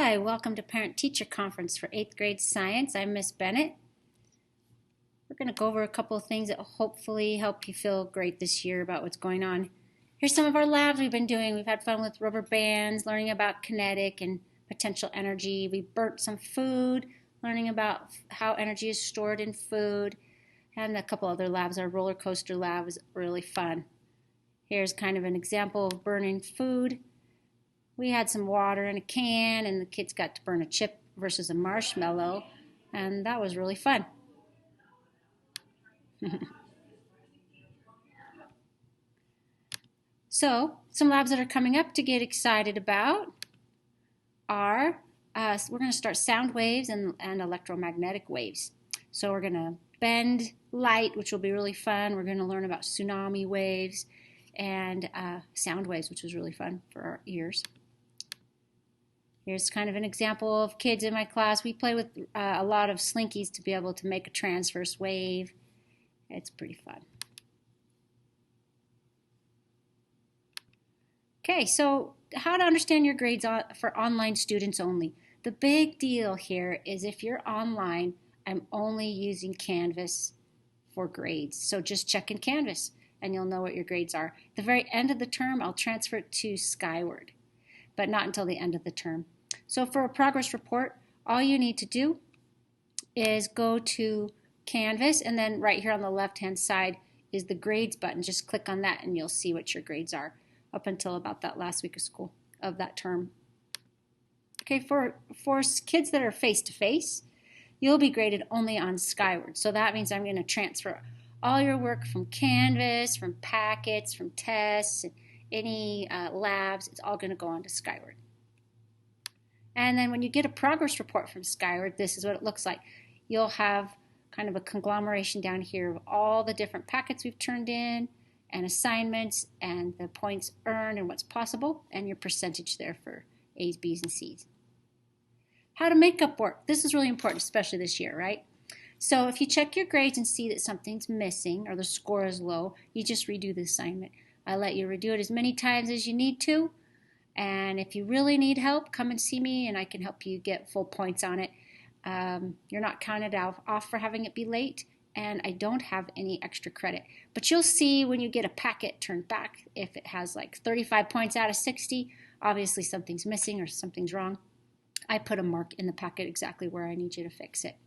Hi, welcome to Parent-Teacher Conference for 8th grade science. I'm Miss Bennett. We're going to go over a couple of things that will hopefully help you feel great this year about what's going on. Here's some of our labs we've been doing. We've had fun with rubber bands, learning about kinetic and potential energy. We burnt some food, learning about how energy is stored in food, and a couple other labs. Our roller coaster lab was really fun. Here's kind of an example of burning food. We had some water in a can, and the kids got to burn a chip versus a marshmallow, and that was really fun. So, some labs that are coming up to get excited about are, we're going to start sound waves and electromagnetic waves. So we're going to bend light, which will be really fun. We're going to learn about tsunami waves and sound waves, which was really fun for our ears. Here's kind of an example of kids in my class. We play with a lot of slinkies to be able to make a transverse wave. It's pretty fun. Okay, so how to understand your grades for online students only. The big deal here is if you're online, I'm only using Canvas for grades. So just check in Canvas and you'll know what your grades are. At the very end of the term, I'll transfer it to Skyward, but not until the end of the term. So for a progress report, all you need to do is go to Canvas, and then right here on the left-hand side is the grades button. Just click on that and you'll see what your grades are up until about that last week of school of that term. Okay, for kids that are face-to-face, you'll be graded only on Skyward. So that means I'm going to transfer all your work from Canvas, from packets, from tests, any labs. It's all going to go on to Skyward. And then when you get a progress report from Skyward, this is what it looks like. You'll have kind of a conglomeration down here of all the different packets we've turned in and assignments and the points earned and what's possible and your percentage there for A's, B's, and C's. How to make up work. This is really important, especially this year, right? So if you check your grades and see that something's missing or the score is low, you just redo the assignment. I let you redo it as many times as you need to. And if you really need help, come and see me and I can help you get full points on it. You're not counted off for having it be late, and I don't have any extra credit. But you'll see when you get a packet turned back, if it has like 35 points out of 60, obviously something's missing or something's wrong. I put a mark in the packet exactly where I need you to fix it.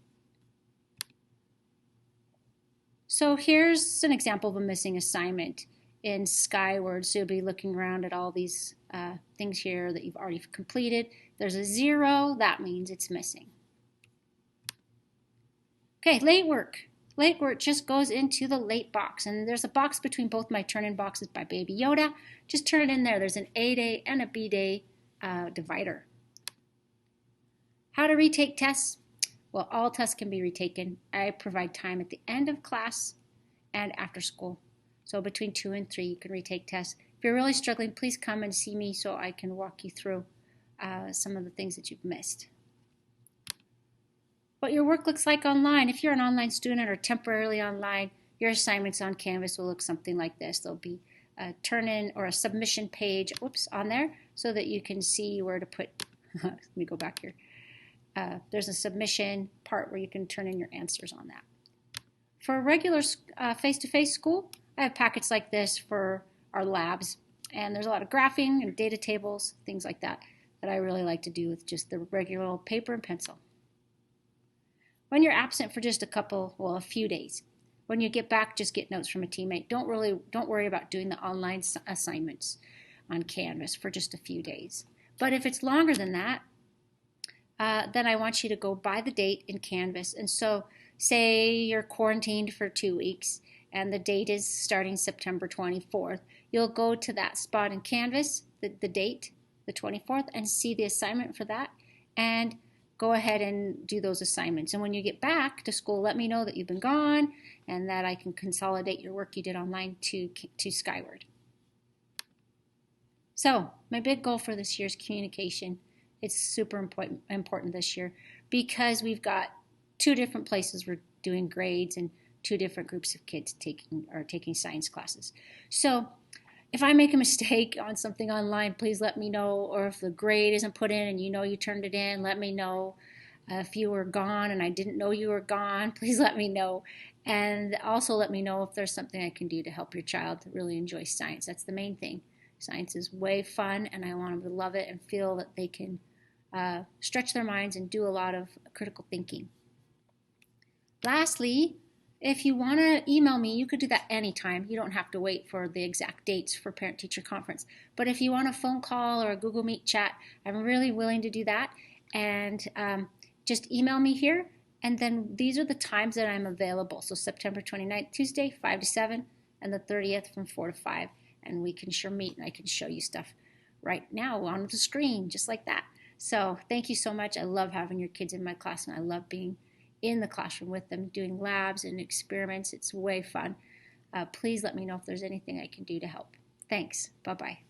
So here's an example of a missing assignment in Skyward. So you'll be looking around at all these things here that you've already completed. There's a 0, that means it's missing. Okay, late work. Late work just goes into the late box, and there's a box between both my turn-in boxes by Baby Yoda. Just turn it in there. There's an A day and a B day divider. How to retake tests? Well, all tests can be retaken. I provide time at the end of class and after school. So between 2 and 3, you can retake tests. If you're really struggling, please come and see me so I can walk you through some of the things that you've missed. What your work looks like online. If you're an online student or temporarily online, your assignments on Canvas will look something like this. There'll be a turn-in or a submission page on there so that you can see where to put, let me go back here. There's a submission part where you can turn in your answers on that. For a regular face-to-face school, I have packets like this for our labs, and there's a lot of graphing and data tables, things like that I really like to do with just the regular paper and pencil. When you're absent for just a few days, when you get back, just get notes from a teammate. Don't worry about doing the online assignments on Canvas for just a few days. But if it's longer than that, then I want you to go by the date in Canvas. And so say you're quarantined for 2 weeks and the date is starting September 24th. You'll go to that spot in Canvas, the date, the 24th, and see the assignment for that and go ahead and do those assignments. And when you get back to school, let me know that you've been gone and that I can consolidate your work you did online to Skyward. So my big goal for this year is communication. It's super important this year because we've got 2 different places we're doing grades and 2 different groups of kids taking science classes. So if I make a mistake on something online, please let me know. Or if the grade isn't put in and you know you turned it in, let me know. If you were gone and I didn't know you were gone, please let me know. And also let me know if there's something I can do to help your child to really enjoy science. That's the main thing. Science is way fun, and I want them to love it and feel that they can stretch their minds and do a lot of critical thinking. Lastly, if you want to email me, you could do that anytime. You don't have to wait for the exact dates for parent teacher conference. But if you want a phone call or a Google Meet chat, I'm really willing to do that. And just email me here. And then these are the times that I'm available. So September 29th, Tuesday, 5 to 7, and the 30th from 4 to 5. And we can sure meet and I can show you stuff right now on the screen, just like that. So thank you so much. I love having your kids in my class, and I love being in the classroom with them, doing labs and experiments. It's way fun. Please let me know if there's anything I can do to help. Thanks. Bye-bye.